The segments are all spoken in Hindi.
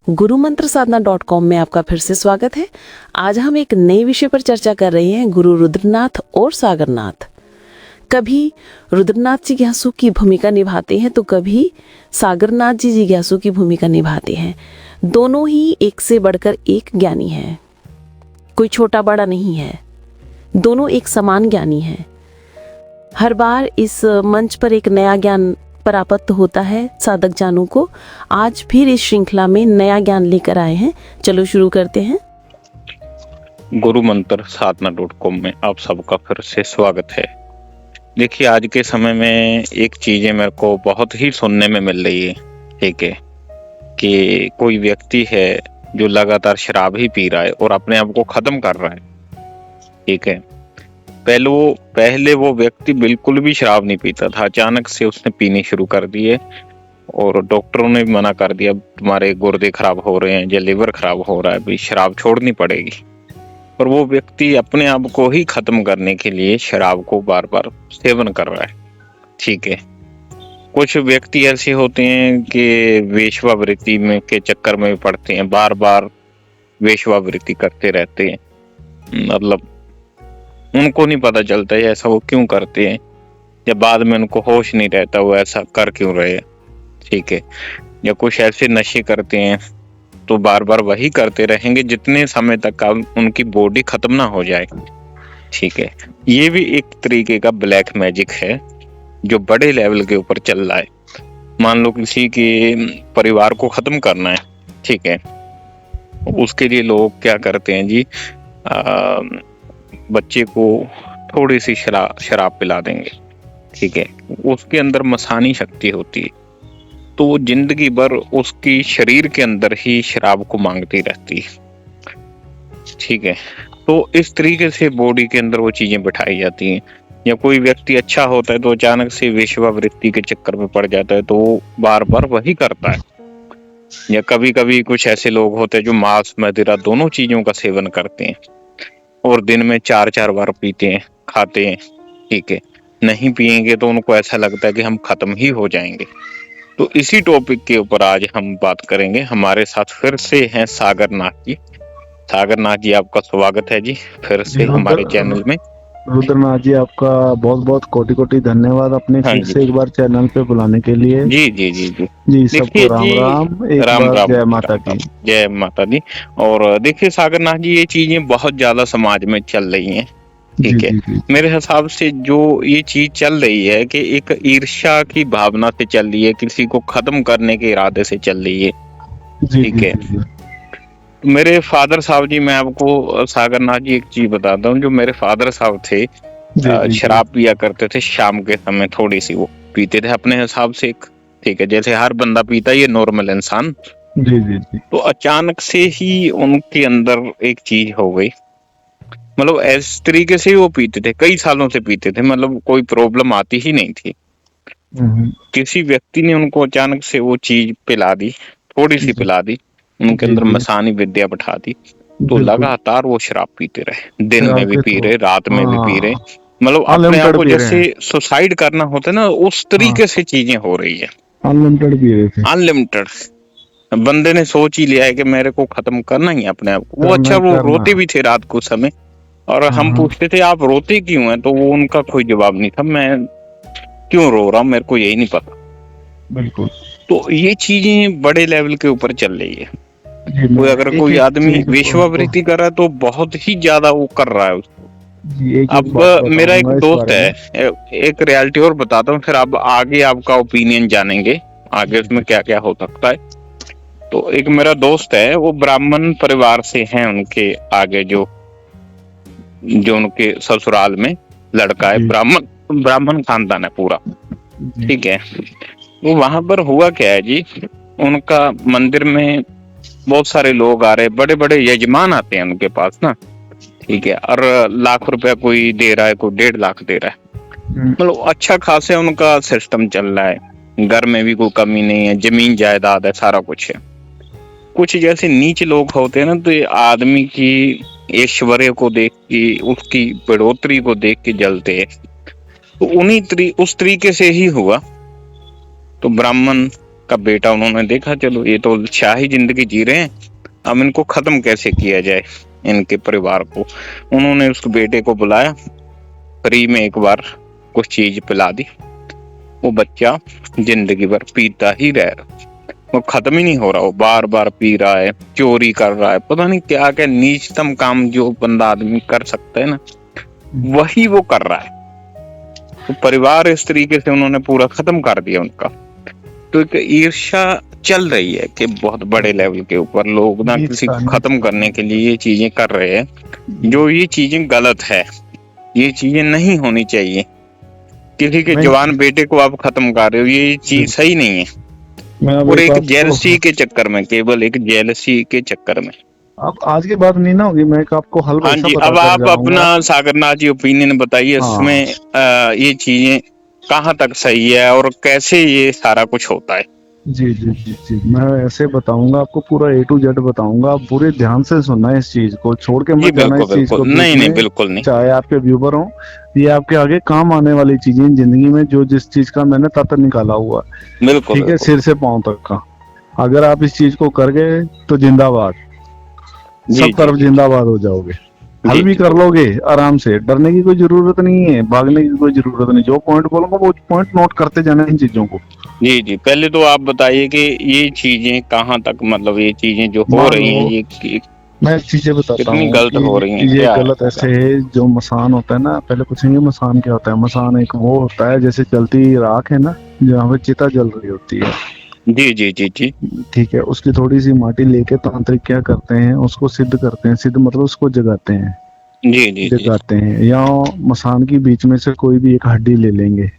गुरुमंत्रसाधना.com में आपका फिर से स्वागत है। आज हम एक नए विषय पर चर्चा कर रहे हैं, गुरु रुद्रनाथ और सागरनाथ। कभी रुद्रनाथ जी जिज्ञासु की भूमिका निभाते हैं तो कभी सागरनाथ जी जिज्ञासु की भूमिका निभाते हैं। दोनों ही एक से बढ़कर एक ज्ञानी हैं, कोई छोटा बड़ा नहीं है, दोनों एक समान ज्ञानी हैं। हर बार इस मंच पर एक नया ज्ञान प्राप्त होता है साधक जानू को। आज फिर इस श्रृंखला में नया ज्ञान लेकर आए हैं। चलो शुरू करते हैं। गुरुमंत्रसाधना.com में आप सबका फिर से स्वागत है। देखिए, आज के समय में एक चीजें मेरे को बहुत ही सुनने में मिल रही है, ठीक है, कि कोई व्यक्ति है जो लगातार शराब ही पी रहा है और अपने आप को खत्म कर रहा है, ठीक है। पहले वो व्यक्ति बिल्कुल भी शराब नहीं पीता था, अचानक से उसने पीनी शुरू कर दी है और डॉक्टरों ने भी मना कर दिया, तुम्हारे गुर्दे खराब हो रहे हैं या लिवर खराब हो रहा है, भाई शराब छोड़नी पड़ेगी। और वो व्यक्ति अपने आप को ही खत्म करने के लिए शराब को बार बार सेवन कर रहा है, ठीक है। कुछ व्यक्ति ऐसे होते हैं कि वेश्यावृत्ति में के चक्कर में पड़ते हैं, बार बार वेश्यावृत्ति करते रहते हैं, मतलब उनको नहीं पता चलता है ऐसा वो क्यों करते हैं, या बाद में उनको होश नहीं रहता वो ऐसा कर क्यों रहे हैं, ठीक है। या कुछ ऐसे नशे करते हैं तो बार बार वही करते रहेंगे जितने समय तक उनकी बॉडी खत्म ना हो जाए, ठीक है। ये भी एक तरीके का ब्लैक मैजिक है जो बड़े लेवल के ऊपर चल रहा है। मान लो किसी के परिवार को खत्म करना है, ठीक है, उसके लिए लोग क्या करते हैं जी, बच्चे को थोड़ी सी शराब पिला देंगे, ठीक है। उसके अंदर मसानी शक्ति होती है तो वो जिंदगी भर उसकी शरीर के अंदर ही शराब को मांगती रहती है, ठीक है। तो इस तरीके से बॉडी के अंदर वो चीजें बिठाई जाती हैं। या कोई व्यक्ति अच्छा होता है तो अचानक से वेश्यावृत्ति के चक्कर में पड़ जाता है तो वो बार बार वही करता है। या कभी कभी कुछ ऐसे लोग होते हैं जो मांस मदिरा दोनों चीजों का सेवन करते हैं और दिन में 4-4 बार पीते हैं, खाते हैं, ठीक है। नहीं पिएंगे तो उनको ऐसा लगता है कि हम खत्म ही हो जाएंगे। तो इसी टॉपिक के ऊपर आज हम बात करेंगे। हमारे साथ फिर से हैं सागरनाथ जी। सागरनाथ जी, आपका स्वागत है जी फिर से हमारे चैनल में। रुद्रनाथ जी, आपका बहुत बहुत कोटि कोटि धन्यवाद अपने फिर से एक बार चैनल पे बुलाने के लिए। जी जी जी जी जी, सबको राम राम, एक बार जय माता की। जय माता दी। और देखिए सागरनाथ जी, ये चीजें बहुत ज्यादा समाज में चल रही हैं, ठीक है। मेरे हिसाब से जो ये चीज चल रही है कि एक ईर्ष्या की भावना से चल रही है, किसी को खत्म करने के इरादे से चल रही है, ठीक है। मेरे फादर साहब जी, मैं आपको सागरनाथ जी एक चीज बताता हूँ। जो मेरे फादर साहब थे, शराब पिया करते थे, शाम के समय थोड़ी सी वो पीते थे अपने हिसाब से, ठीक है, जैसे हर बंदा पीता है, ये नॉर्मल इंसान। जी जी जी। तो अचानक से ही उनके अंदर एक चीज हो गई, मतलब इस तरीके से वो पीते थे, कई सालों से पीते थे, मतलब कोई प्रॉब्लम आती ही नहीं थी। किसी व्यक्ति ने उनको अचानक से वो चीज पिला दी, थोड़ी सी पिला दी, उनके अंदर मसानी विद्या बैठा दी, तो लगातार वो शराब पीते रहे, दिन में भी पी रहे, रात में भी पी रहे, मतलब अपने आप को जैसे सुसाइड करना होता है ना, उस तरीके से चीजें हो रही है। अनलिमिटेड पी रहे थे, अनलिमिटेड। बंदे ने सोच ही लिया है कि मेरे को खत्म करना ही अपने आप को। वो अच्छा, वो रोते भी थे रात को समय, और हम पूछते थे आप रोते क्यों हैं, तो वो उनका कोई जवाब नहीं था, मैं क्यों रो रहा हूँ मेरे को यही नहीं पता। बिल्कुल। तो ये चीजें बड़े लेवल के ऊपर चल रही है। कोई अगर कोई आदमी वेश्यावृत्ति कर रहा है तो बहुत ही ज्यादा वो कर रहा है उसको। अब मेरा एक दोस्त है, एक रियलिटी और बताता हूँ, फिर अब आगे आपका ओपिनियन जानेंगे आगे उसमें क्या क्या हो सकता है। तो एक मेरा दोस्त है, वो ब्राह्मण परिवार से हैं, उनके आगे जो उनके ससुराल में लड़का है, ब्राह्मण खानदान है पूरा, ठीक है। वो वहां पर हुआ क्या है जी, उनका मंदिर में बहुत सारे लोग आ रहे, बड़े बड़े यजमान आते हैं उनके पास ना, ठीक है, और लाख रुपया कोई दे रहा है, कोई 1.5 लाख दे रहा है, मतलब अच्छा खासा उनका सिस्टम चल रहा है। घर में भी कोई कमी नहीं है, जमीन जायदाद है, सारा कुछ है। कुछ जैसे नीच लोग होते हैं ना, तो ये आदमी की ऐश्वर्य को देख के, उसकी बढ़ोतरी को देख के जलते हैं। तो उस तरीके से ही हुआ। तो ब्राह्मण का बेटा उन्होंने देखा, चलो ये तो शाही जिंदगी जी रहे हैं, अब इनको खत्म कैसे किया जाए इनके परिवार को। उन्होंने उस बेटे को बुलाया, फ्री में एक बार कुछ चीज पिला दी। वो बच्चा जिंदगी भर पीता ही रह रहा, वो खत्म ही नहीं हो रहा, वो बार बार पी रहा है, चोरी कर रहा है, पता नहीं क्या क्या नीचतम काम जो बंदा आदमी कर सकता है ना, वही वो कर रहा है। तो परिवार इस तरीके से उन्होंने पूरा खत्म कर दिया उनका। तो एक ईर्ष्या चल रही है कि बहुत बड़े लेवल के ऊपर लोग ना किसी को खत्म करने के लिए ये चीजें कर रहे हैं, जो ये चीजें गलत है, ये चीजें नहीं होनी चाहिए। किसी के जवान बेटे को आप खत्म कर रहे हो, ये चीज सही नहीं है। और एक जेलसी के चक्कर में, केवल एक जेलसी के चक्कर में। अब आज की बात नहीं ना होगी, मैं आपको हल हाँ जी, अब आप अपना सागरनाथ जी ओपिनियन बताइए, इसमें ये चीजें कहाँ तक सही है और कैसे ये सारा कुछ होता है। जी जी जी जी, मैं ऐसे बताऊंगा आपको, पूरा A to Z बताऊंगा, आप पूरे ध्यान से सुनना है, इस चीज को छोड़ के मत जाना इस चीज को। नहीं नहीं, बिल्कुल नहीं। चाहे आपके व्यूवर हो, ये आपके आगे काम आने वाली चीजें जिंदगी में, जो जिस चीज का मैंने तत्व निकाला हुआ, बिल्कुल ठीक है, सिर से पांव तक का। अगर आप इस चीज को कर गए तो जिंदाबाद, सब तरफ जिंदाबाद हो जाओगे। हल भी कर लोगे आराम से, डरने की कोई जरूरत नहीं है, भागने की कोई जरूरत नहीं। जो पॉइंट बोलूंगा वो पॉइंट नोट करते जाना इन चीजों को। जी जी, पहले तो आप बताइए कि ये चीजें कहाँ तक, मतलब ये चीजें जो हो रही हैं, ये मैं चीजें बताता हूँ, गलत हो रही हैं। ये गलत ऐसे है, जो मसान होता है ना, पहले पूछेंगे मसान क्या होता है। मसान एक वो होता है जैसे जलती राख है ना, जहाँ पे चिता जल रही होती है। जी जी जी जी, ठीक है, उसकी थोड़ी सी माटी लेके तांत्रिक क्या करते हैं, उसको सिद्ध करते हैं। सिद्ध मतलब उसको जगाते हैं। जी जी, जगाते हैं। या मसान की बीच में से कोई भी एक हड्डी ले लेंगे।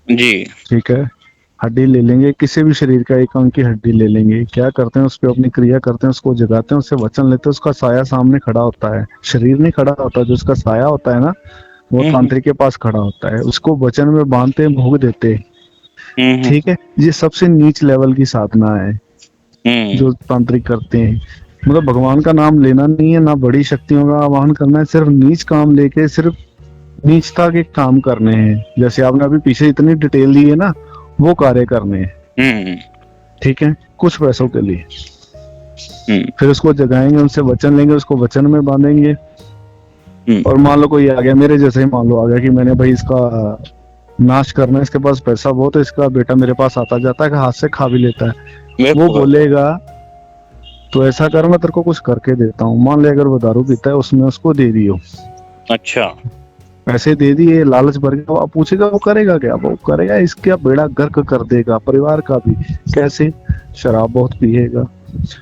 जी, ठीक है, हड्डी ले लेंगे, किसी भी शरीर का एक अंग की हड्डी ले लेंगे। क्या करते हैं, उस पर अपनी क्रिया करते हैं, उसको जगाते हैं, उससे वचन लेते हैं। उसका साया सामने खड़ा होता है, शरीर नहीं खड़ा होता, जो उसका साया होता है ना, वो तांत्रिक के पास खड़ा होता है। उसको वचन में बांधते, भोग देते। ठीक है, ये सबसे नीच लेवल की साधना है जो तांत्रिक करते हैं। मतलब भगवान का नाम लेना नहीं है, ना बड़ी शक्तियों का आवाहन करना है, सिर्फ नीच काम लेके, सिर्फ नीचता के काम करने हैं। जैसे आपने अभी पीछे इतनी डिटेल दी है ना, वो कार्य करने हैं। ठीक है, कुछ पैसों के लिए। फिर उसको जगाएंगे, उनसे वचन लेंगे, उसको वचन में बांधेंगे। और मान लो कोई आ गया, मेरे जैसे ही मान लो आ गया कि मैंने भाई इसका नाश करना है, इसके पास पैसा बहुत है, इसका बेटा मेरे पास आता जाता है, हाथ से खा भी लेता है। वो बोलेगा तो ऐसा कर, मैं तेरे को कुछ करके देता हूँ। मान ले अगर वो दारू पीता है, उसमें उसको दे दियो। अच्छा, पैसे दे दिए, लालच भर गया। अब पूछेगा वो करेगा क्या? वो करेगा इसका बेड़ा गर्क कर देगा, परिवार का भी। कैसे? शराब बहुत पिएगा,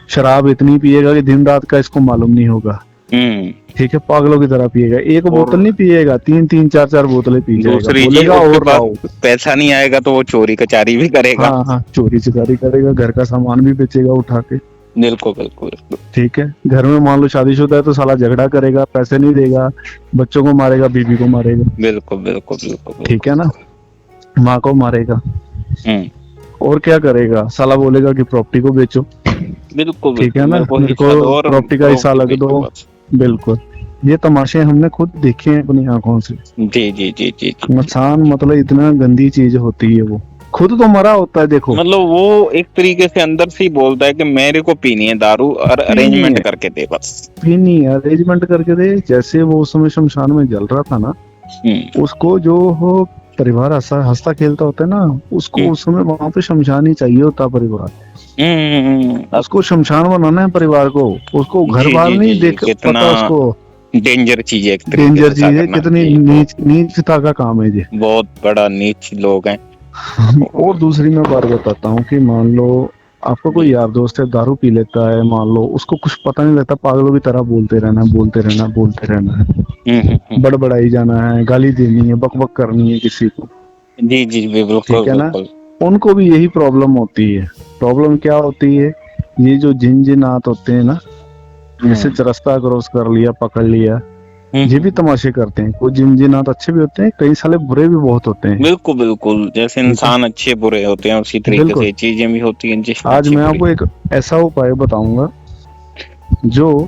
शराब इतनी पिएगा कि दिन रात का इसको मालूम नहीं होगा। ठीक है, पागलों की तरह पिएगा। एक बोतल नहीं पिएगा, 3-3 4-4 बोतलें पी जाएगा। बोलेगा और लाओ। पैसा नहीं आएगा तो वो चोरी कचारी भी करेगा। हाँ, चोरी चकारी करेगा, घर का सामान भी बेचेगा उठा के। बिल्कुल बिल्कुल। ठीक है, घर में मान लो शादीशुदा है तो साला झगड़ा करेगा, पैसे नहीं देगा, बच्चों को मारेगा, बीवी को मारेगा। बिल्कुल बिल्कुल बिल्कुल। ठीक है ना, माँ को मारेगा। और क्या करेगा? साला बोलेगा कि प्रॉपर्टी को बेचो। बिल्कुल, ठीक है ना, मेरे को प्रॉपर्टी का हिस्सा लग दो। बिल्कुल, ये तमाशे हमने खुद देखे हैं अपनी आंखों से। जी जी जी जी। मसान मतलब इतना गंदी चीज होती है, वो खुद तो मरा होता है। देखो, मतलब वो एक तरीके से अंदर से ही बोलता है कि मेरे को पीनी है दारू, और अरेंजमेंट करके दे, बस पीनी है, अरेंजमेंट करके दे। जैसे वो उस समय शमशान में जल रहा था ना, उसको जो हो परिवार हंसता खेलता होता है ना, उसको उस समय वहां पे शमशान ही चाहिए होता परिवार। उसको शमशान बनाना है परिवार को, उसको घर बार नहीं देख पता। उसको डेंजर चीज है, डेंजर चीज है, कितनी नीचता का काम है ये, बहुत बड़ा नीच लोग हैं। और दूसरी मैं बात बताता हूँ कि मान लो आपका कोई यार दोस्त है, दारू पी लेता है, मान लो उसको कुछ पता नहीं लगता, पागलों की तरह बोलते रहना है, बड़बड़ाई जाना है, गाली देनी है, बकबक करनी है किसी को। जी जी बिल्कुल। ठीक है ना, उनको भी यही प्रॉब्लम होती है। प्रॉब्लम क्या होती है? ये जो जिन-जिनात होते हैं ना, जैसे रास्ता क्रॉस कर लिया, पकड़ लिया, ये भी तमाशे करते हैं। कुछ जिन-जिनात अच्छे भी होते हैं, कई साले बुरे भी बहुत होते हैं। बिल्कुल बिल्कुल, जैसे इंसान अच्छे बुरे होते हैं, उसी तरीके से चीजें भी होती हैं। आज मैं आपको एक ऐसा उपाय बताऊंगा जो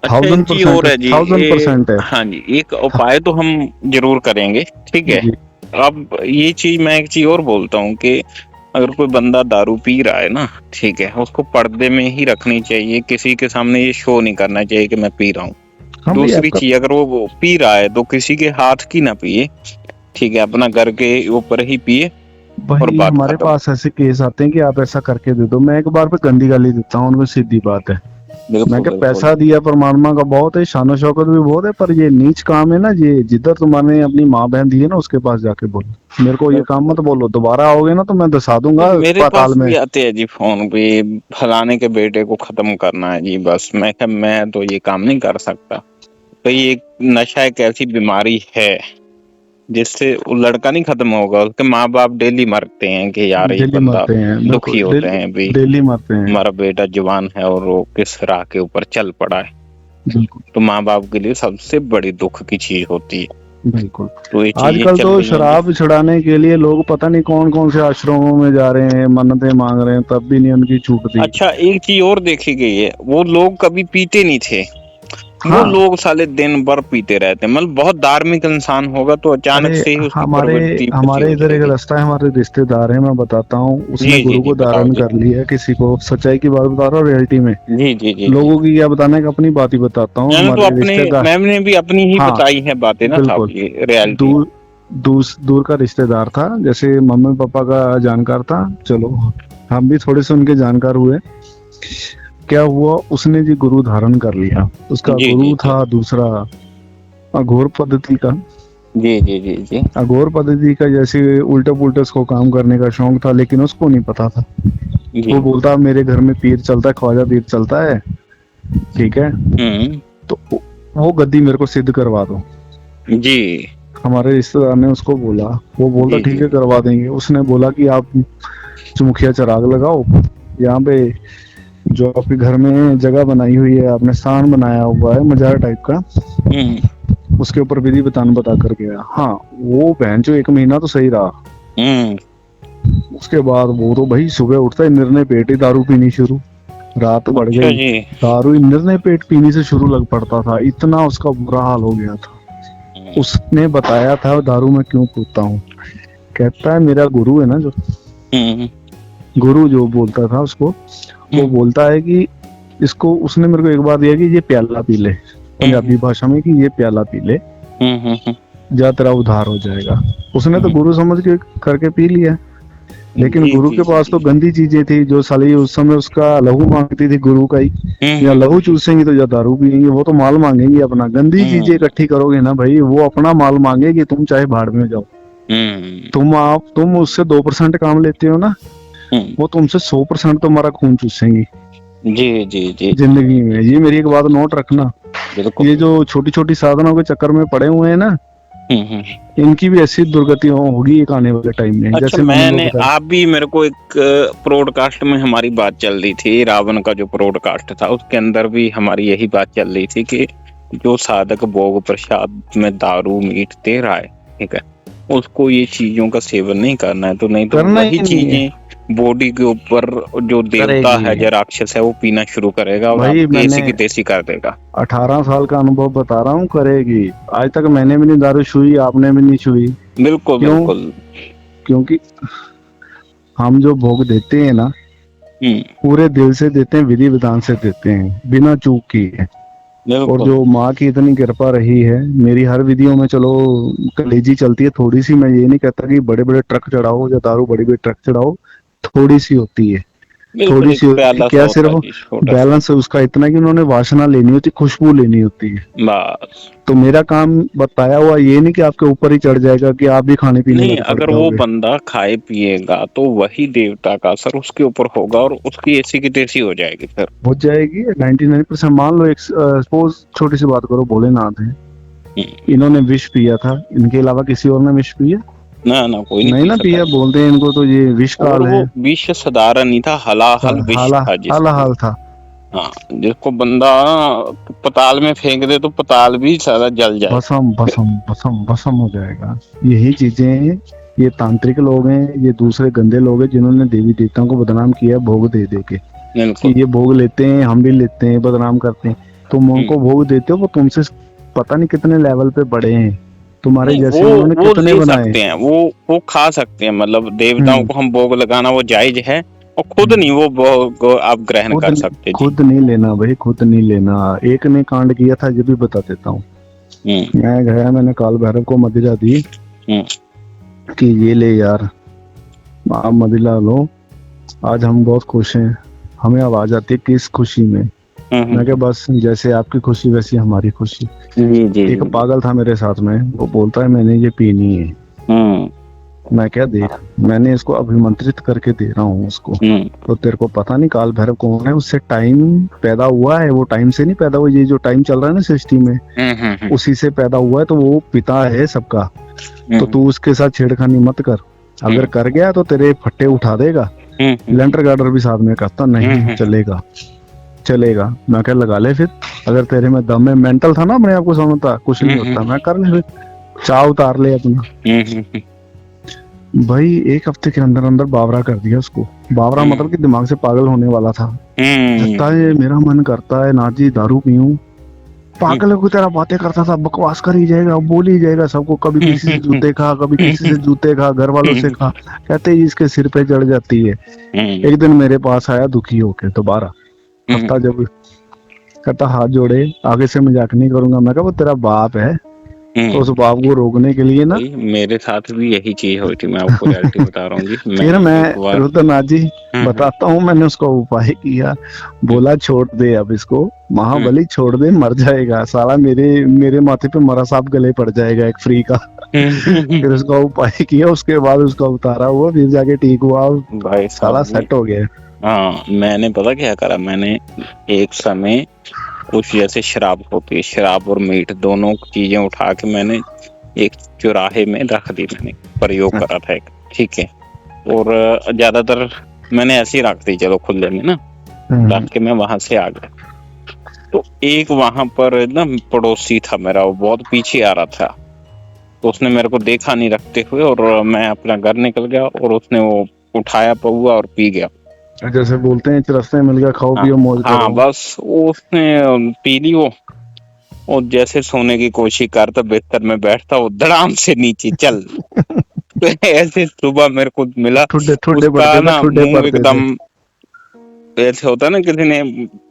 1000% है। हाँ जी, एक उपाय तो हम जरूर करेंगे। ठीक है, अब ये चीज मैं एक चीज और बोलता हूँ कि अगर कोई बंदा दारू पी रहा है ना, ठीक है, उसको पर्दे में ही रखनी चाहिए, किसी के सामने ये शो नहीं करना चाहिए कि मैं पी रहा हूँ। हाँ भाई, दूसरी आपका चीज, अगर वो पी रहा है तो किसी के हाथ की ना पिए, ठीक है, अपना घर के ऊपर ही पिए और भाई बात हमारे खत्म। पास ऐसे केस आते हैं कि आप ऐसा करके दे दो, मैं एक बार पे गंदी गाली देता हूँ उनको, सीधी बात है। मैं बिल्कुल क्या, बिल्कुल। पैसा दिया परमात्मा का बहुत है, शानो शौकत भी बहुत है, पर ये नीच काम है ना, ये जिधर तुम्हारे अपनी माँ बहन दी है ना उसके पास जाके बोलो, मेरे को ये काम मत बोलो, दोबारा आओगे ना तो मैं दसा दूंगा मेरे पाताल पास में। भी आते हैं जी फोन पे, फलाने के बेटे को खत्म करना है जी, बस मैं क्या, मैं तो ये काम नहीं कर सकता। भाई एक नशा एक ऐसी बीमारी है जिससे वो लड़का नहीं खत्म होगा, उसके माँ बाप डेली मरते हैं कि यार ये डेली बंदा, मरते हैं, दुखी बिल्कुल होते हैं भी, डेली मरते हैं। हमारा बेटा जवान है और वो किस राह के ऊपर चल पड़ा है। बिल्कुल तो माँ बाप के लिए सबसे बड़ी दुख की चीज होती है। बिल्कुल। तो ये चीजें आजकल चल तो रही हैं जी। शराब छुड़ाने के लिए लोग पता नहीं कौन कौन से आश्रमों में जा रहे हैं, मन्नतें मांग रहे हैं, तब भी नहीं उनकी छूटती। अच्छा, एक चीज और देखी गई है, वो लोग कभी पीते नहीं थे, वो हाँ, लोग साले दिन भर पीते रहते हैं। मतलब बहुत धार्मिक इंसान होगा तो अचानक अरे से ही उसकी हमारे प्रवृत्ति वैसी हमारे हो इधर एक जाएगी। रास्ता है, हमारे रिश्तेदार है, मैं बताता हूँ, उसने जी जी गुरु जी, को बताओ धारण जी। कर लिया है, किसी को सच्चाई की बात बता रहा हूँ, रियलिटी में। जी जी जी जी। लोगों की क्या बताने का, अपनी बात ही बताता हूँ, मैंने तो हमारे अपने, रिश्तेदार। मैम ने भी अपनी ही हाँ बताई है बातें ना साहब, बिल्कुल। ये रियलिटी। दूर दूर का रिश्तेदार था, जैसे मम्मी पापा का जानकार था, चलो हम भी थोड़े से उनके जानकार हुए। क्या हुआ, उसने जी गुरु धारण कर लिया, उसका जी जी गुरु जी था दूसरा अघोर पद्धति का। जी जी जी जी अघोर पद्धति का, जैसे उल्टे पुल्टे उसको काम करने का शौक था, लेकिन उसको नहीं पता था। जी। वो बोलता मेरे घर में पीर चलता है, ख्वाजा पीर चलता है, ठीक है, तो वो गद्दी मेरे को सिद्ध करवा दो। जी हमारे रिश्तेदार ने उसको बोला, वो बोलता जी ठीक जी है करवा देंगे। उसने बोला कि आप चुमुखिया चिराग लगाओ, यहाँ पे जो आपके घर में जगह बनाई हुई है, आपने स्थान बनाया हुआ है मजार टाइप का, उसके ऊपर विधि विधान बता कर गया। हाँ, वो बहन जो 1 महीना तो सही रहा। उसके बाद वो तो भाई सुबह उठता है निर्णय पेट ही दारू पीनी शुरू, रात बढ़ अच्छा गई, जी। दारू ही निर्णय पेट पीने से शुरू लग पड़ता था, इतना उसका बुरा हाल हो गया था। उसने बताया था दारू में क्यों पीता हूँ, कहता है मेरा गुरु है ना, जो गुरु जो बोलता था उसको, वो बोलता है कि इसको, उसने मेरे को एक बार दिया कि ये प्याला पी ले, पंजाबी भाषा में, कि ये प्याला पी ले, जा तेरा उद्धार हो जाएगा। उसने तो गुरु समझ के करके पी लिया, लेकिन जी गुरु जी के जी पास तो गंदी चीजें थी, जो साली उस समय उसका लहू मांगती थी गुरु का ही, या लहू चूसेंगी तो या दारू पियेंगी, वो तो माल मांगेंगी अपना। गंदी चीजें इकट्ठी करोगे ना भाई, वो अपना माल मांगेगी, तुम चाहे भाड़ में जाओ। तुम उससे 2% काम लेते हो ना, वो तुमसे 100% तुम्हारा खून चूसेंगी जी जी जी। जिंदगी में। ये मेरी एक बात नोट रखना, बिल्कुल। ये जो छोटी छोटी साधनों के चक्कर में पड़े हुए हैं ना, इनकी भी ऐसी दुर्गति होगी एक आने वाले टाइम में, अच्छा, जैसे मैंने वो मैंने, बताया। आप भी, मेरे को एक प्रोडकास्ट में हमारी बात चल रही थी, रावण का जो प्रोडकास्ट था उसके अंदर भी हमारी यही बात चल रही थी कि जो साधक भोग प्रसाद में दारू मीट दे रहा है, ठीक है, उसको ये चीजों का सेवन नहीं करना है, तो नहीं तो करना वही ही नहीं है, चीजें बॉडी के ऊपर जो देवता है, जो राक्षस है, वो पीना शुरू करेगा और भाई आपको मैंने ऐसी की तैसी कर देगा। 18 साल का अनुभव बता रहा हूँ, करेगी। आज तक मैंने भी नहीं दारू छुई, आपने भी नहीं छुई। बिल्कुल क्यों? बिल्कुल। क्योंकि हम जो भोग देते हैं ना, पूरे दिल से देते हैं, विधि विधान से देते हैं, बिना चूक किए। और जो माँ की इतनी कृपा रही है, मेरी हर विधियों में चलो कलेजी चलती है थोड़ी सी, मैं ये नहीं कहता कि बड़े बड़े ट्रक चढ़ाओ या दारू बड़ी बड़ी ट्रक चढ़ाओ, थोड़ी सी होती है, बिल्कुल थोड़ी एक सी होती है। प्याला सा क्या होता है सिर्फ जी, छोटा सा। बैलेंस है उसका इतना कि उन्होंने वासना लेनी होती, खुशबू लेनी होती है। बस। तो मेरा काम बताया हुआ ये नहीं कि आपके ऊपर ही चढ़ जाएगा कि आप भी खाने पीने नहीं, लग पड़ अगर वो जाओगे। बंदा खाए पिएगा तो वही देवता का असर उसके ऊपर होगा और उसकी ऐसी की तैसी हो जाएगी फिर। हो जाएगी 99%। मान लो एक सपोज छोटी सी बात करो, भोलेनाथ है, इन्होंने विष पिया था, इनके अलावा किसी और ने विष पिया? ना ना, कोई नहीं नहीं ना पी पिया, सकता। बोलते हैं इनको तो ये विष और काल वो है। विष साधारण नहीं था, हलाहल विष हाला था हाला जिसको। हाल था। हाँ, जिसको बंदा पताल में फेंक दे तो पताल भी सारा जल जाए। भसम भसम भसम भसम हो जाएगा। यही चीजें, ये तांत्रिक लोग हैं, ये दूसरे गंदे लोग हैं जिन्होंने देवी देवताओं को बदनाम किया भोग दे दे के, कि ये भोग लेते हैं, हम भी लेते हैं, बदनाम करते हैं। तुम उनको भोग देते हो, वो तुमसे पता नहीं कितने लेवल पे बड़े हैं, तुम्हारे नहीं, जैसे उन्होंने वो कितने ले बनाए। सकते हैं, वो खा सकते हैं, मतलब देवताओं हम्म। को हम भोग लगाना वो जायज है, और खुद हम्म। नहीं वो भोग आप ग्रहण कर सकते जी। खुद नहीं लेना भाई, खुद नहीं लेना। एक ने कांड किया था, ये भी बता देता हूँ। हम्म मैं गया, मैंने काल भैरव को मदिरा दी हम्म कि ये ले यार, आप मदिरा लो, आज हम बहुत खुश हैं। हमें आवाज आती है किस खुशी में। मैं क्या, बस जैसे आपकी खुशी वैसी हमारी खुशी। जी जी एक जी। पागल था मेरे साथ में, वो बोलता है मैंने ये पीनी है। हम्म मैं क्या, देख, मैंने इसको अभिमंत्रित करके दे रहा हूँ उसको, हम्म तो तेरे को पता नहीं काल भैरव कौन है, उससे टाइम पैदा हुआ है, वो टाइम से नहीं पैदा हुआ, ये जो टाइम चल रहा है ना सृष्टि में, उसी से पैदा हुआ है, तो वो पिता है सबका। तो तू उसके साथ छेड़खानी मत कर, अगर कर गया तो तेरे फट्टे उठा देगा। लेंटर गार्डर भी साथ में कहता नहीं चलेगा चलेगा। मैं क्या, लगा ले फिर, अगर तेरे में दम है। मेंटल था ना, अपने आप को समझता कुछ नहीं होता। मैं कर ले फिर, चाह उतार ले अपना। भाई एक हफ्ते के अंदर अंदर बावरा कर दिया उसको। बावरा मतलब कि दिमाग से पागल होने वाला था। लगता है मेरा मन करता है नाजी दारू पीऊं। पागल की तरह बातें करता था, बकवास कर ही जाएगा, बोल ही जाएगा सबको, कभी किसी से जूते खा, कभी किसी से जूते खा, घर वालों से खा। कहते ही इसके सिर पे चढ़ जाती है। एक दिन मेरे पास आया दुखी होके दोबारा, हफ्ता जब, कहता हाथ जोड़े, आगे से मजाक नहीं करूंगा। मैं कहा वो तेरा बाप है, तो उस बाप को रोकने के लिए ना, मेरे साथ भी यही चीज हुई थी, मैं आपको रियलिटी बता रहा हूँ जी। फिर मैं एक बार रुद्रनाथ जी बताता हूँ, मैंने उसका उपाय किया। बोला छोड़ दे अब इसको, महाबली छोड़ दे, मर जाएगा साला, मेरे माथे पे मरा सांप गले पड़ जाएगा एक फ्री का। फिर उसका उपाय किया, उसके बाद उसका उतारा हुआ, फिर जाके ठीक हुआ, भाई साला सेट हो गया। हाँ, मैंने पता क्या करा, मैंने एक समय कुछ जैसे शराब होती है, शराब और मीट दोनों चीजें उठा के मैंने एक चौराहे में रख दी, मैंने प्रयोग करा था एक, ठीक है। और ज्यादातर मैंने ऐसे ही रख दी, चलो खुले में ना, रख के मैं वहां से आ गया। तो एक वहां पर ना पड़ोसी था मेरा, वो बहुत पीछे आ रहा था, तो उसने मेरे को देखा नहीं रखते हुए, और मैं अपना घर निकल गया, और उसने वो उठाया पौआ और पी गया। जैसे बोलते हैं रास्ते में मिल गया, खाओ पियो मौज करो। हाँ बस वो उसने पी ली वो, और जैसे सोने की कोशिश करता, बिस्तर में बैठता, वो धड़ाम से नीचे चल। तो ऐसे सुबह मेरे को मिला, ठुड्डे उसका पड़ते थे, ना ठुड्डे मुंह पड़ते थे। एकदम ऐसे होता ना, किसी ने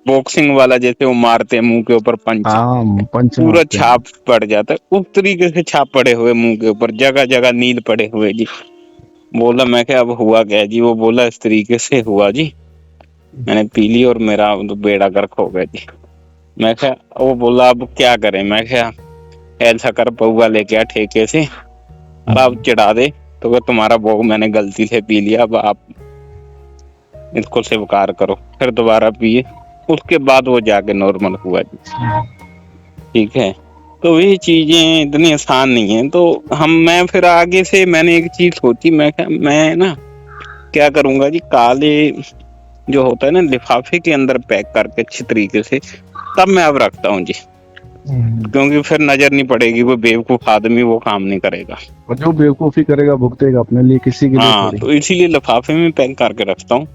बॉक्सिंग वाला जैसे वो मारते हैं मुंह के ऊपर पंच, पंच पूरा मारते हैं। छाप पड़ जाता है, उस तरीके से छाप पड़े हुए मुंह के ऊपर, जगह जगह नील पड़े हुए जी। बोला मैं क्या, अब हुआ क्या जी? वो बोला इस तरीके से हुआ जी, मैंने पी ली और मेरा बेड़ा गर्क हो गया जी। मैं क्या, वो बोला अब क्या करें? मैं क्या, ऐसा कर, पौवा लेके आ ठेके से और आप चढ़ा दे, तो वो तुम्हारा भोग मैंने गलती से पी लिया, अब आप इसको स्वीकार करो। फिर दोबारा पिए, उसके बाद वो जाके नॉर्मल हुआ जी, ठीक है। तो ये चीजें इतनी आसान नहीं है। तो मैं फिर आगे से मैंने एक चीज सोची, मैं क्या, मैं ना क्या करूंगा जी, काले जो होता है ना लिफाफे के अंदर पैक करके अच्छी तरीके से, तब मैं अब रखता हूँ जी, क्योंकि फिर नजर नहीं पड़ेगी, वो बेवकूफ आदमी वो काम नहीं करेगा। और जो बेवकूफी करेगा भुगतेगा अपने लिए, किसी के लिए थोड़ी। तो इसीलिए लिफाफे में पैक करके रखता हूँ,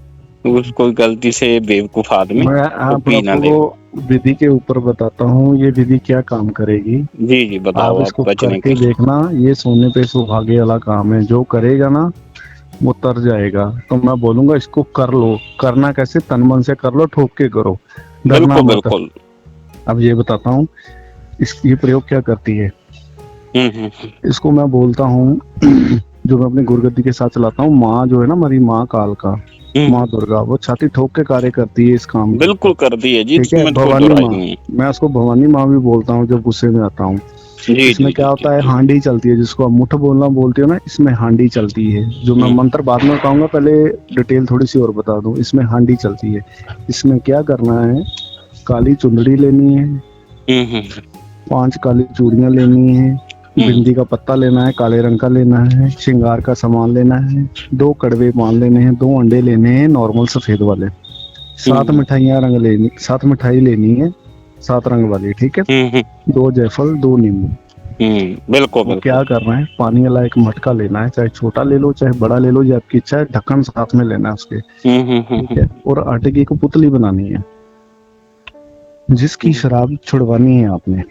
कोई गलती से बेवकूफ आदमी मैं तो पी ना ले। आपको विधि के ऊपर बताता हूँ, ये विधि क्या काम करेगी। जी जी बताओ, आप आप इसको बचने करके के। देखना, ये सोने पे सुहागे वाला काम है। जो करेगा ना वो तर जाएगा। तो मैं बोलूंगा इसको कर लो। करना कैसे? तन मन से कर लो, ठोक के करो, डरना बिल्कुल मत। बिल्कुल। अब ये बताता हूँ ये प्रयोग क्या करती है। इसको मैं बोलता हूँ जो मैं अपनी गुरुगद्दी के साथ चलाता हूँ, माँ जो है ना, हमारी माँ काल का, माँ दुर्गा, वो छाती ठोक के कार्य करती है इस काम को। बिल्कुल कर दी है जी, ठीक है, इसमें कोई भवानी बुराई माँ, नहीं है। मैं उसको भवानी माँ भी बोलता हूँ जब गुस्से में आता हूँ। जी इसमें जी क्या जी होता है, जी। हांडी चलती है, जिसको आप मुठ बोलना बोलते हो ना, इसमें हांडी चलती है। जो मैं मंत्र बाद में बताऊंगा, पहले डिटेल थोड़ी सी और बता दूं। इसमें हांडी चलती है। इसमें क्या करना है, काली चुंदड़ी लेनी है, 5 काली चूड़ियां लेनी है, बिंदी का पत्ता लेना है, काले रंग का लेना है, श्रृंगार का सामान लेना है, 2 कड़वे पान लेने हैं, 2 अंडे लेने हैं नॉर्मल सफेद वाले, 7 मिठाइयां रंग लेनी, 7 मिठाई लेनी है 7 रंग वाली, ठीक है। 2 जायफल, 2 नींबू। बिल्कुल वो क्या करना है, पानी वाला एक मटका लेना है, चाहे छोटा ले लो चाहे बड़ा ले लो, ये आपकी इच्छा है। ढक्कन साथ में लेना है उसके, ठीक है। और आटे की एक पुतली बनानी है, जिसकी शराब छुड़वानी है आपने,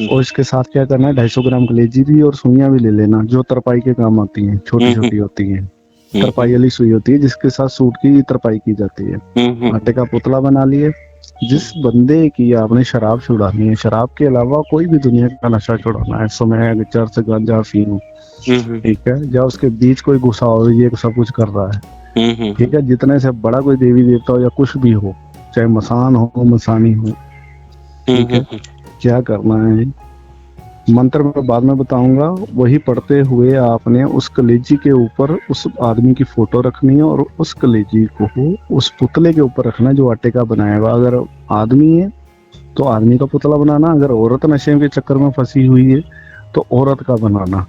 और इसके साथ क्या करना है, 250 ग्राम कलेजी भी और सुइयां भी ले लेना, जो तरपाई के काम आती हैं, छोटी छोटी होती हैं, तरपाई वाली सुई होती है जिसके साथ सूट की तरपाई की जाती है। आटे का पुतला बना लिए। जिस बंदे की आपने शराब छुड़ानी है, शराब के अलावा कोई भी दुनिया का नशा छुड़ाना है, स्मैक, चर्च, गांजा, अफीम, ठीक है, या उसके बीच कोई घुसा हो, ये सब कुछ कर रहा है, ठीक है, जितने से बड़ा कोई देवी देवता हो या कुछ भी हो, चाहे मसान हो, मसानी हो, ठीक है, क्या करना है, मंत्र में बाद में बताऊंगा, वही पढ़ते हुए आपने उस कलेजी के ऊपर उस आदमी की फोटो रखनी है और उस कलेजी को उस पुतले के ऊपर रखना है जो आटे का बनाया हुआ। अगर आदमी है तो आदमी का पुतला बनाना, अगर औरत नशे के चक्कर में फंसी हुई है तो औरत का बनाना,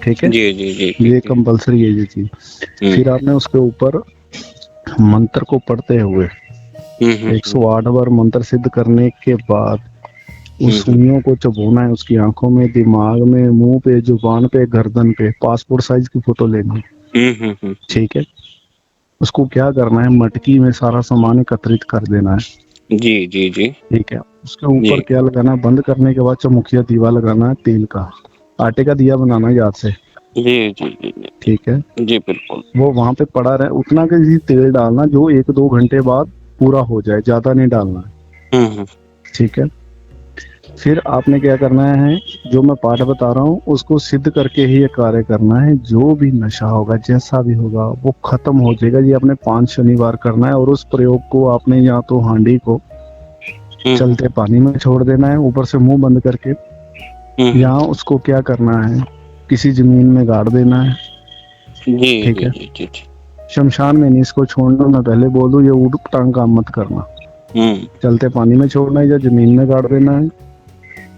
ठीक है, जी जी जी ये कंपलसरी है ये चीज। फिर आपने उसके ऊपर मंत्र को पढ़ते हुए 108 बार मंत्र सिद्ध करने के बाद उस सुइयों को चबोना है, उसकी आंखों में, दिमाग में, मुंह पे, जुबान पे, गर्दन पे, पासपोर्ट साइज की फोटो लेनी है, ठीक है। उसको क्या करना है, मटकी में सारा सामान एकत्रित कर देना है, जी जी जी ठीक है। उसके ऊपर क्या लगाना है, बंद करने के बाद चमुखिया दीवा लगाना है, तेल का, आटे का दिया बनाना है याद से, जी जी जी ठीक है। जी बिल्कुल। वो वहां पे पड़ा रहे, उतना के तेल डालना जो 1-2 घंटे बाद पूरा हो जाए, ज्यादा नहीं डालना है, ठीक है। फिर आपने क्या करना है, जो मैं पाठ बता रहा हूँ उसको सिद्ध करके ही ये कार्य करना है। जो भी नशा होगा, जैसा भी होगा, वो खत्म हो जाएगा। ये आपने 5 शनिवार करना है और उस प्रयोग को आपने या तो हांडी को चलते पानी में छोड़ देना है ऊपर से मुंह बंद करके, या उसको क्या करना है, किसी जमीन में गाड़ देना है, ठीक है। शमशान में नहीं इसको छोड़ना, मैं पहले बोल दूं, ये उठ टांग काम मत करना, चलते पानी में छोड़ना है या जमीन में गाड़ देना है,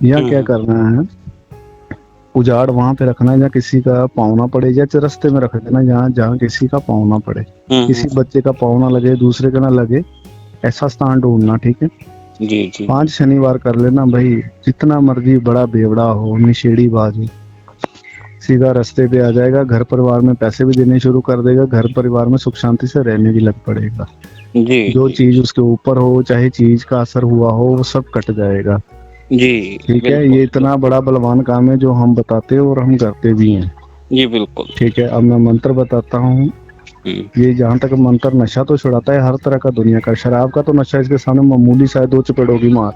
या क्या करना है, उजाड़ वहां पे रखना है जहाँ किसी का पाँव ना पड़े, या रास्ते में रख देना जहाँ जहाँ किसी का पाँव ना पड़े, किसी बच्चे का पाँव ना लगे, दूसरे का ना लगे, ऐसा स्थान ढूंढना, ठीक है। जी जी 5 शनिवार कर लेना भाई, जितना मर्जी बड़ा बेवड़ा हो, निषेड़ी बाज हो, सीधा रास्ते पे आ जाएगा, घर परिवार में पैसे भी देने शुरू कर देगा, घर परिवार में सुख शांति से रहने भी लग पड़ेगा। जी जो चीज उसके ऊपर हो, चाहे चीज का असर हुआ हो, वो सब कट जाएगा, जी ठीक है। ये इतना बड़ा बलवान काम है जो हम बताते हैं और हम करते भी हैं, जी बिल्कुल, ठीक है। अब मैं मंत्र बताता हूँ। ये जहाँ तक मंत्र नशा तो छुड़ाता है हर तरह का दुनिया का, शराब का तो नशा इसके सामने मामूली सा है, 2 चपेड़ों की मार,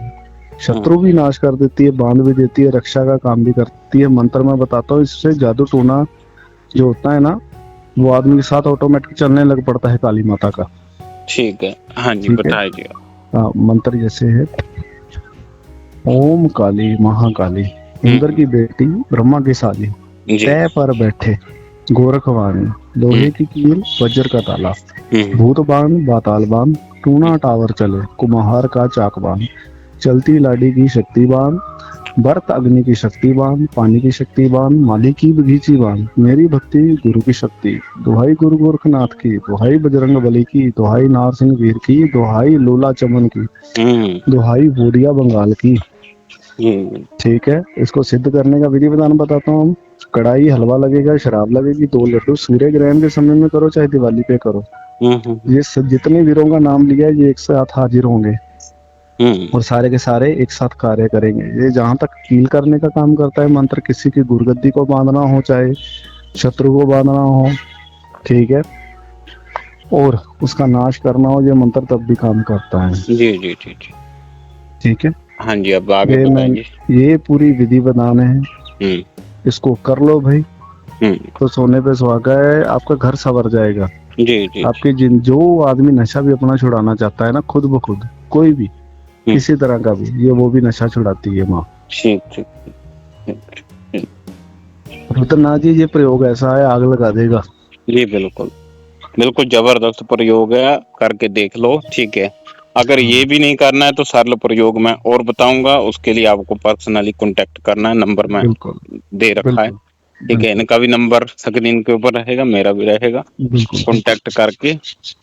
शत्रु भी नाश कर देती है, बांध भी देती है, रक्षा का काम भी करती है। मंत्र मैं बताता हूँ, इससे जादू टोना जो होता है ना, वो आदमी के साथ ऑटोमेटिक चलने लग पड़ता है काली माता का, ठीक है। हाँ जी बताइए। हाँ, मंत्र जैसे है, ओम काली महाकाली, इंद्र की बेटी, ब्रह्मा की साली, तय पर बैठे गोरखवाणी, लोहे की कील, वज्र का ताला, भूत बाण, बाताल बाण, टूना टावर चले, कुम्हार का चाकबान, चलती लाडी की शक्तिबान, बर्त अग्नि की शक्तिबान, पानी की शक्तिबान, माली की बगीची बान, मेरी भक्ति गुरु की शक्ति, दुहाई गुरु गोरखनाथ की, दुहाई बजरंग बली की, दुहाई नार सिंह वीर की, दुहाई लोला चमन की, दुहाई बोरिया बंगाल की, ठीक है। इसको सिद्ध करने का विधि विधान बताता हूँ। कढ़ाई, हलवा लगेगा, शराब लगेगी, 2 लड्डू, सूर्य ग्रहण के समय में करो चाहे दिवाली पे करो। ये जितने वीरों का नाम लिया है, ये एक साथ हाजिर होंगे और सारे के सारे एक साथ कार्य करेंगे। ये जहाँ तक कील करने का काम करता है मंत्र, किसी की गुरगद्दी को बांधना हो, चाहे शत्रु को बांधना हो, ठीक है, और उसका नाश करना हो, ये मंत्र तब भी काम करता है। जी जी जी जी ठीक है। हाँ जी, अब आगे बताइए। ये पूरी विधि बताने हैं, इसको कर लो भाई, तो सोने पे सुहागा है, आपका घर संवर जाएगा। जी जी आपके जो आदमी नशा भी अपना छुड़ाना चाहता है ना, खुद ब खुद, कोई भी किसी तरह का भी, ये वो भी नशा छुड़ाती है माँ। ठीक। रुद्रनाथ जी, ये प्रयोग ऐसा है, आग लगा देगा। जी बिल्कुल बिल्कुल जबरदस्त प्रयोग है, करके देख लो, ठीक है। अगर ये भी नहीं करना है तो सरल प्रयोग मैं और बताऊंगा, उसके लिए आपको पर्सनली कांटेक्ट करना है, नंबर में दे रखा है, ठीक है। इनका भी नंबर स्क्रीन के ऊपर रहेगा, मेरा भी रहेगा, कांटेक्ट करके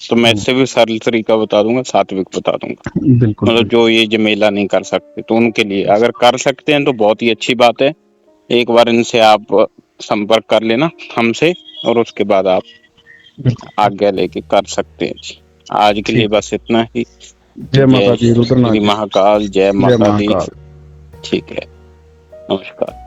तो मैं इससे भी सरल तरीका बता दूंगा, सात्विक बता दूंगा। मतलब जो ये जमेला नहीं कर सकते तो उनके लिए, अगर कर सकते हैं तो बहुत ही अच्छी बात है। एक बार इनसे आप संपर्क कर लेना हमसे, और उसके बाद आप आज्ञा लेके कर सकते हैं। आज के लिए बस इतना ही। जय माता दी रुद्रनाथ श्री जी। महाकाल, जय जय माता दी। महाकाल। ठीक है, नमस्कार।